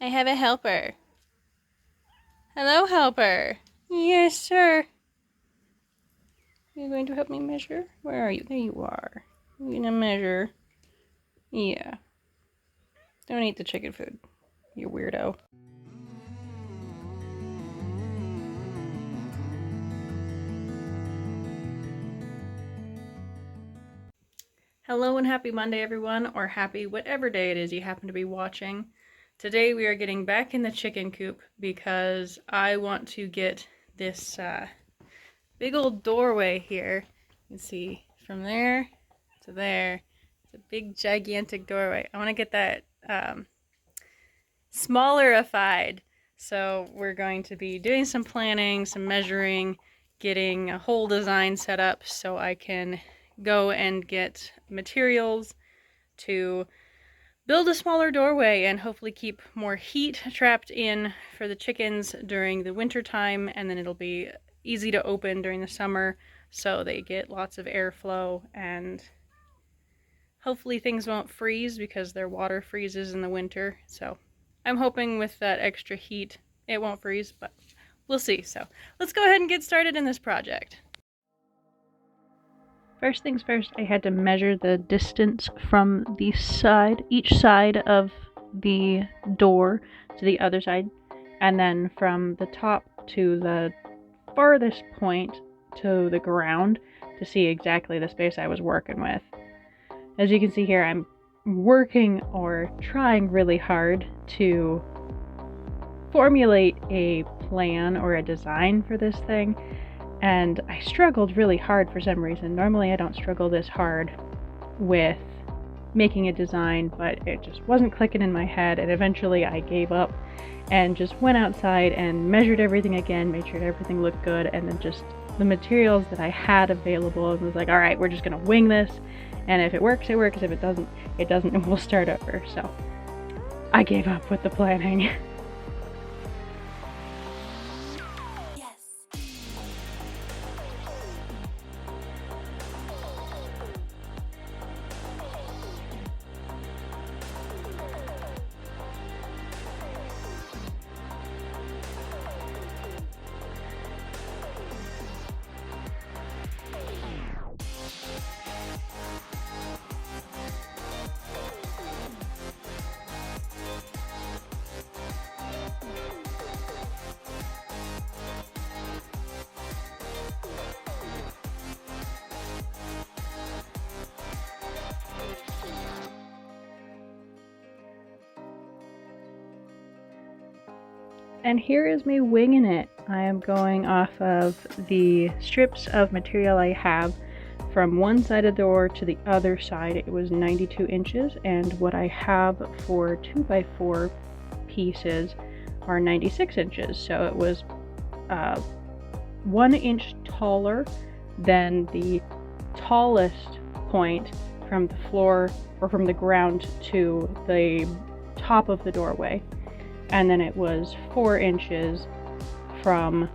I have a helper. Hello, helper. Yes, sir. You're going to help me measure? Where are you? There you are. You're gonna measure. Yeah. Don't eat the chicken food, you weirdo. Hello and happy Monday, everyone, or happy whatever day it is you happen to be watching. Today we are getting back in the chicken coop because I want to get this big old doorway here. You can see from there to there. It's a big gigantic doorway. I want to get that smallerified. So we're going to be doing some planning, some measuring, getting a whole design set up so I can go and get materials to build a smaller doorway and hopefully keep more heat trapped in for the chickens during the winter time, and then it'll be easy to open during the summer so they get lots of airflow, and hopefully things won't freeze because their water freezes in the winter. So I'm hoping with that extra heat it won't freeze, but we'll see. So let's go ahead and get started in this project. First things first, I had to measure the distance from the side, each side of the door to the other side, and then from the top to the farthest point to the ground to see exactly the space I was working with. As you can see here, I'm working or trying really hard to formulate a plan or a design for this thing, and I struggled really hard for some reason. Normally I don't struggle this hard with making a design, but it just wasn't clicking in my head, and eventually I gave up and just went outside and measured everything again, made sure everything looked good, and then just the materials that I had available and was like, alright, we're just gonna wing this, and if it works, it works. If it doesn't, it doesn't, and we'll start over. So I gave up with the planning. And here is me winging it. I am going off of the strips of material I have from one side of the door to the other side. It was 92 inches, and what I have for 2x4 pieces are 96 inches. So it was 1 inch taller than the tallest point from the floor or from the ground to the top of the doorway. And then it was 4 inches from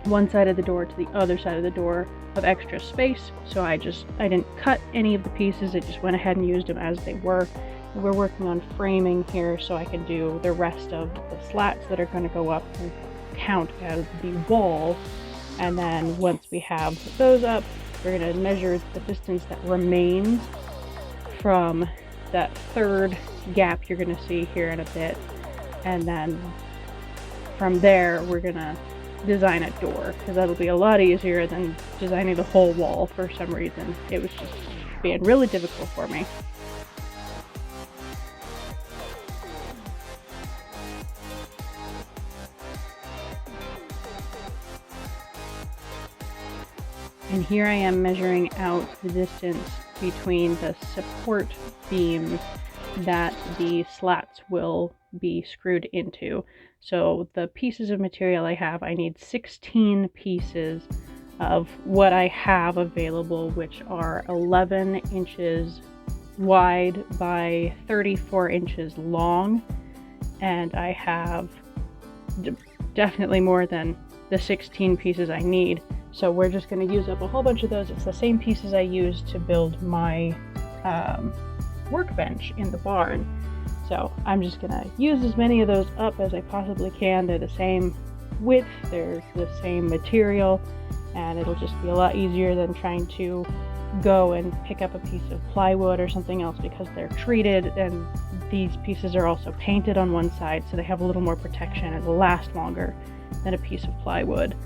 one side of the door to the other side of the door of extra space. So I didn't cut any of the pieces, I just went ahead and used them as they were. We're working on framing here so I can do the rest of the slats that are going to go up and count as the wall. And then once we have those up, we're going to measure the distance that remains from that third gap you're going to see here in a bit. And then from there, we're gonna design a door, because that'll be a lot easier than designing the whole wall for some reason. It was just being really difficult for me. And here I am measuring out the distance between the support beams that the slats will be screwed into. So the pieces of material I have, I need 16 pieces of what I have available, which are 11 inches wide by 34 inches long, and I have definitely more than the 16 pieces I need. So we're just going to use up a whole bunch of those. It's the same pieces I used to build my workbench in the barn. So I'm just gonna use as many of those up as I possibly can. They're the same width, they're the same material, and it'll just be a lot easier than trying to go and pick up a piece of plywood or something else, because they're treated, and these pieces are also painted on one side, so they have a little more protection and will last longer than a piece of plywood.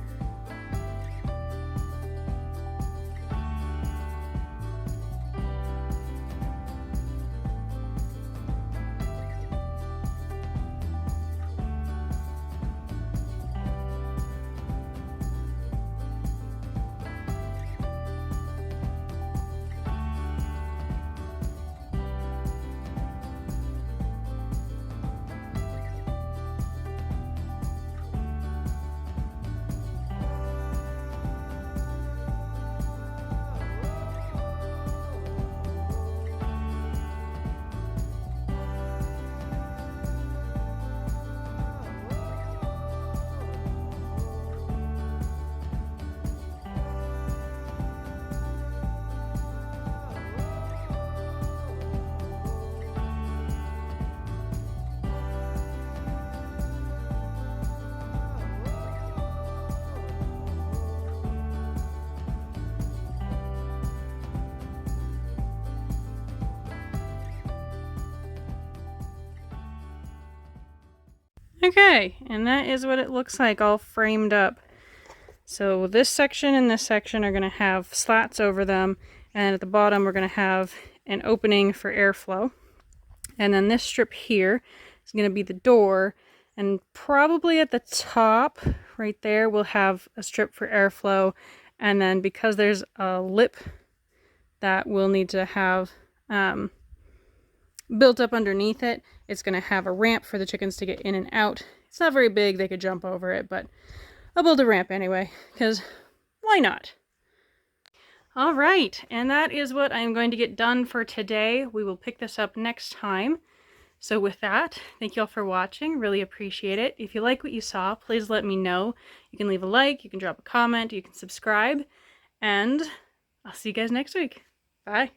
Okay, and that is what it looks like all framed up. So this section and this section are going to have slats over them, and at the bottom we're going to have an opening for airflow. And then this strip here is going to be the door, and probably at the top right there we'll have a strip for airflow, and then because there's a lip that we'll need to have built up underneath it, it's going to have a ramp for the chickens to get in and out. It's not very big, they could jump over it, but I'll build a ramp anyway, because why not? All right, and that is what I'm going to get done for today. We will pick this up next time. So with that, thank you all for watching. Really appreciate it. If you like what you saw, please let me know. You can leave a like, you can drop a comment, you can subscribe, and I'll see you guys next week. Bye.